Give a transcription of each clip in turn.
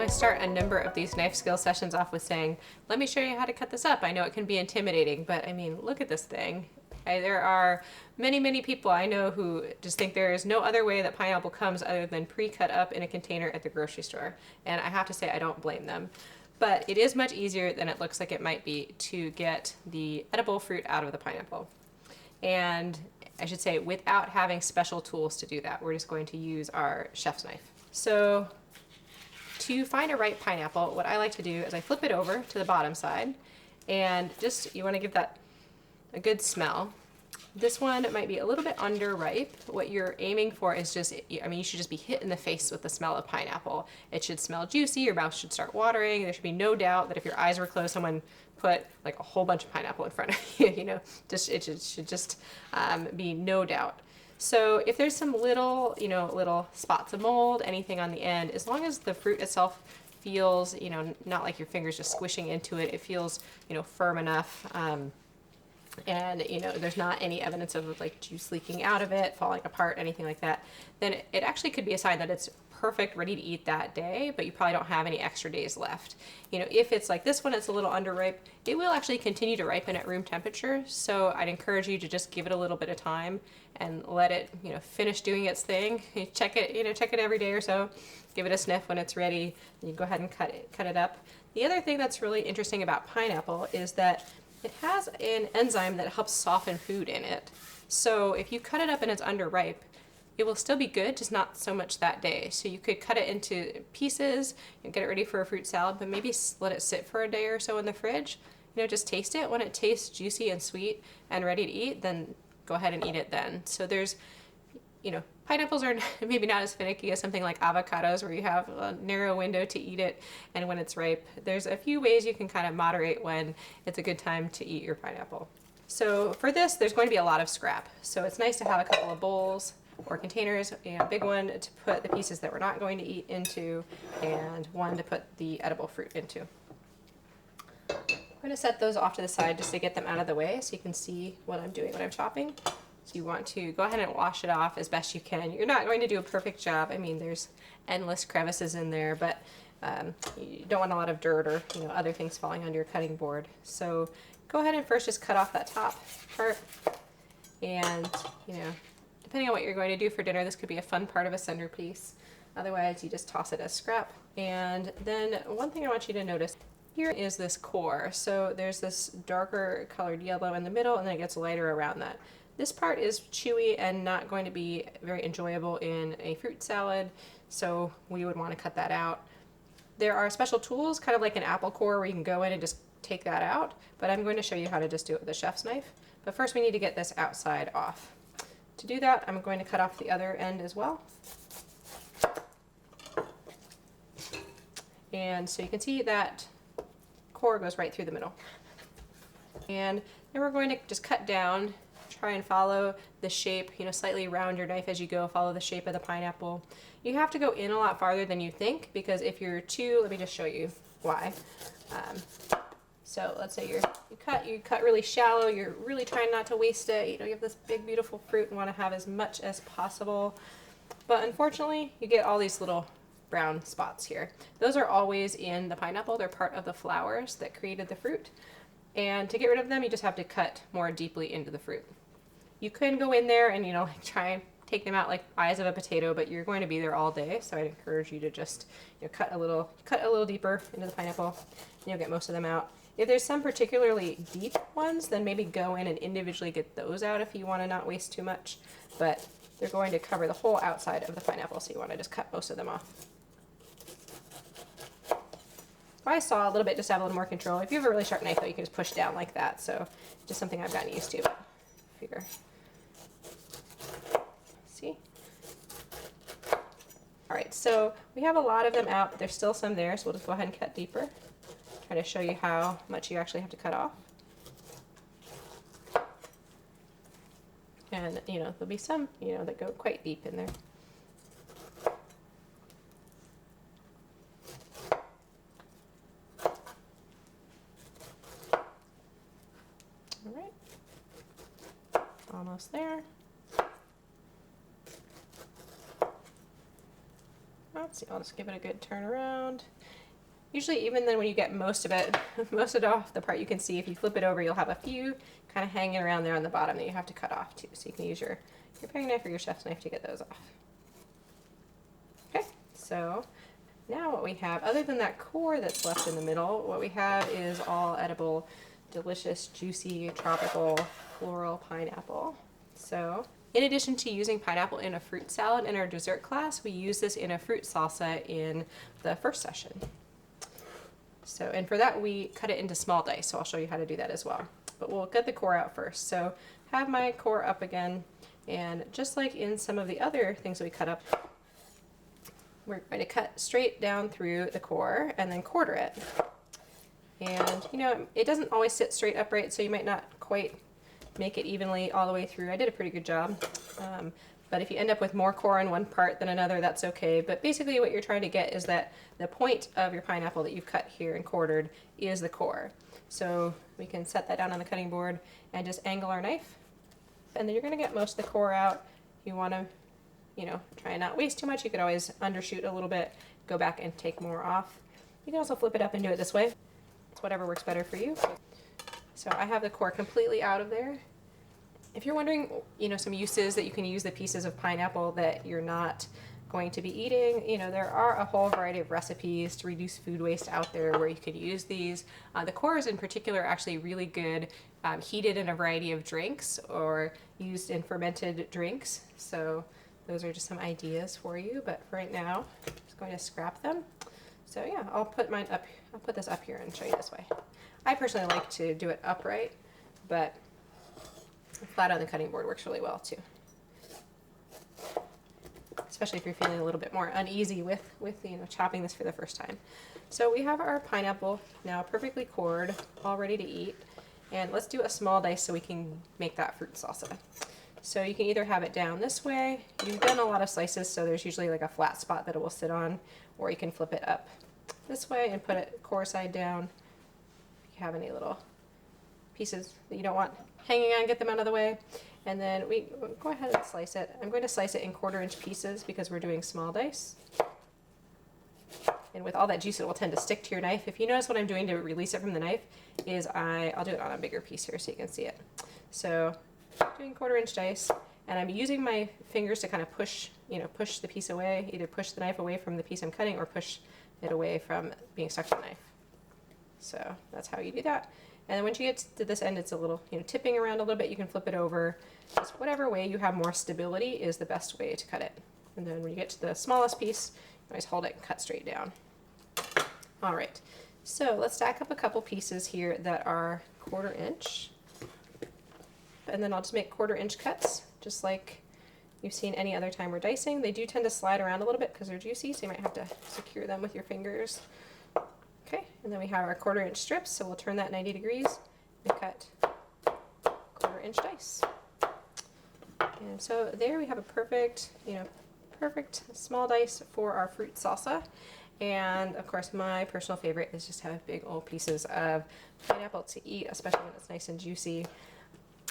start a number of these knife skill sessions off with saying, let me show you how to cut this up. I know it can be intimidating, but I mean, look at this thing. There are many people I know who just think there is no other way that pineapple comes other than pre-cut up in a container at the grocery store. And I have to say, I don't blame them. But it is much easier than it looks like it might be to get the edible fruit out of the pineapple. And I should say, without having special tools to do that, we're just going to use our chef's knife. So to find a ripe pineapple, what I like to do is I flip it over to the bottom side, and just, you want to give that a good smell. This one might be a little bit underripe. What you're aiming for is just, I mean, you should just be hit in the face with the smell of pineapple. It should smell juicy, your mouth should start watering. There should be no doubt that if your eyes were closed, someone put like a whole bunch of pineapple in front of you, you know, just, it should just be no doubt. So if there's some little, you know, little spots of mold, anything on the end, as long as the fruit itself feels, you know, not like your fingers just squishing into it, it feels, you know, firm enough, and you know, there's not any evidence of like juice leaking out of it, falling apart, anything like that, then it actually could be a sign that it's perfect, ready to eat that day, but you probably don't have any extra days left. You know, if it's like this one, it's a little underripe, it will actually continue to ripen at room temperature. So I'd encourage you to just give it a little bit of time and let it, you know, finish doing its thing. You check it, you know, check it every day or so, give it a sniff when it's ready, and you go ahead and cut it up. The other thing that's really interesting about pineapple is that it has an enzyme that helps soften food in it. So if you cut it up and it's underripe, it will still be good, just not so much that day. So you could cut it into pieces and get it ready for a fruit salad, but maybe let it sit for a day or so in the fridge. You know, just taste it. When it tastes juicy and sweet and ready to eat, then go ahead and eat it then. So there's, you know, pineapples are maybe not as finicky as something like avocados, where you have a narrow window to eat it and when it's ripe. There's a few ways you can kind of moderate when it's a good time to eat your pineapple. So for this, there's going to be a lot of scrap. So it's nice to have a couple of bowls or containers, a big one to put the pieces that we're not going to eat into, and one to put the edible fruit into. I'm going to set those off to the side just to get them out of the way so you can see what I'm doing when I'm chopping. So you want to go ahead and wash it off as best you can. You're not going to do a perfect job. I mean, there's endless crevices in there, but you don't want a lot of dirt or, you know, other things falling onto your cutting board. So go ahead and first just cut off that top part, and, you know, depending on what you're going to do for dinner, this could be a fun part of a centerpiece. Otherwise, you just toss it as scrap. And then one thing I want you to notice here is this core. So there's this darker colored yellow in the middle, and then it gets lighter around that. This part is chewy and not going to be very enjoyable in a fruit salad, so we would want to cut that out. There are special tools, kind of like an apple core, where you can go in and just take that out, but I'm going to show you how to just do it with a chef's knife. But first we need to get this outside off. To do that, I'm going to cut off the other end as well. And so you can see that core goes right through the middle. And then we're going to just cut down, try and follow the shape, you know, slightly round your knife as you go, follow the shape of the pineapple. You have to go in a lot farther than you think, because if you're too, let me just show you why. So let's say you cut really shallow, you're really trying not to waste it, you know, you have this big beautiful fruit and want to have as much as possible, but unfortunately you get all these little brown spots here. Those are always in the pineapple. They're part of the flowers that created the fruit, and to get rid of them you just have to cut more deeply into the fruit. You can go in there and, you know, like try and take them out like eyes of a potato, but you're going to be there all day, so I'd encourage you to just, you know, cut a little deeper into the pineapple, and you'll get most of them out. If there's some particularly deep ones, then maybe go in and individually get those out if you want to not waste too much, but they're going to cover the whole outside of the pineapple, so you want to just cut most of them off. If I saw a little bit, just have a little more control. If you have a really sharp knife though, you can just push down like that, so just something I've gotten used to, but figure. See? Alright, so we have a lot of them out, but there's still some there, so we'll just go ahead and cut deeper. Try to show you how much you actually have to cut off. And, you know, there'll be some, you know, that go quite deep in there. Alright. Almost there. Let's see, I'll just give it a good turn around. Usually even then when you get most of it, most of it off, the part you can see, if you flip it over, you'll have a few kind of hanging around there on the bottom that you have to cut off too. So you can use your paring knife or your chef's knife to get those off. Okay, so now what we have, other than that core that's left in the middle, what we have is all edible, delicious, juicy, tropical, floral pineapple. So in addition to using pineapple in a fruit salad in our dessert class, we use this in a fruit salsa in the first session. So, and for that we cut it into small dice, so I'll show you how to do that as well. But we'll get the core out first. So have my core up again, and just like in some of the other things that we cut up, we're going to cut straight down through the core and then quarter it. And you know, it doesn't always sit straight upright, so you might not quite make it evenly all the way through. I did a pretty good job. But if you end up with more core in one part than another, that's okay. But basically what you're trying to get is that the point of your pineapple that you've cut here and quartered is the core. So we can set that down on the cutting board and just angle our knife. And then you're gonna get most of the core out. You wanna, you know, try and not waste too much. You could always undershoot a little bit, go back and take more off. You can also flip it up and do it this way. It's whatever works better for you. So I have the core completely out of there. If you're wondering, you know, some uses that you can use the pieces of pineapple that you're not going to be eating, you know, there are a whole variety of recipes to reduce food waste out there where you could use these. The cores in particular are actually really good heated in a variety of drinks or used in fermented drinks. So those are just some ideas for you. But for right now, I'm just going to scrap them. So yeah, I'll put mine up. I'll put this up here and show you this way. I personally like to do it upright, but flat on the cutting board works really well too. Especially if you're feeling a little bit more uneasy with you know, chopping this for the first time. So we have our pineapple now perfectly cored, all ready to eat. And let's do a small dice so we can make that fruit salsa. So you can either have it down this way. You've done a lot of slices, so there's usually like a flat spot that it will sit on, or you can flip it up this way and put it core side down. If you have any little pieces that you don't want hanging on, get them out of the way. And then we go ahead and slice it. I'm going to slice it in 1/4-inch pieces because we're doing small dice. And with all that juice, it will tend to stick to your knife. If you notice what I'm doing to release it from the knife is I'll do it on a bigger piece here so you can see it. So doing 1/4-inch dice, and I'm using my fingers to kind of push, you know, push the piece away, either push the knife away from the piece I'm cutting or push it away from being stuck to the knife. So that's how you do that. And then once you get to this end, it's a little, you know, tipping around a little bit. You can flip it over. Just whatever way you have more stability is the best way to cut it. And then when you get to the smallest piece, you always hold it and cut straight down. All right, so let's stack up a couple pieces here that are 1/4-inch. And then I'll just make 1/4-inch cuts, just like you've seen any other time we're dicing. They do tend to slide around a little bit because they're juicy, so you might have to secure them with your fingers. Okay, and then we have our 1/4-inch strips, so we'll turn that 90 degrees and cut 1/4-inch dice. And so there we have a perfect, you know, perfect small dice for our fruit salsa. And of course, my personal favorite is just to have big old pieces of pineapple to eat, especially when it's nice and juicy.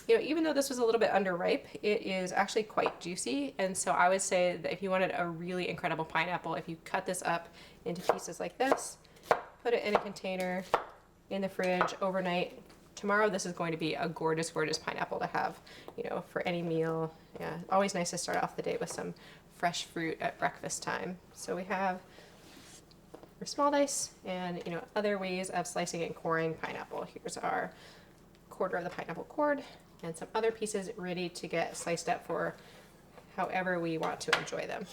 You know, even though this was a little bit underripe, it is actually quite juicy. And so I would say that if you wanted a really incredible pineapple, if you cut this up into pieces like this, put it in a container in the fridge overnight. Tomorrow this is going to be a gorgeous, gorgeous pineapple to have, you know, for any meal. Yeah, always nice to start off the day with some fresh fruit at breakfast time. So we have our small dice and, you know, other ways of slicing and coring pineapple. Here's our 1/4 of the pineapple cored and some other pieces ready to get sliced up for however we want to enjoy them.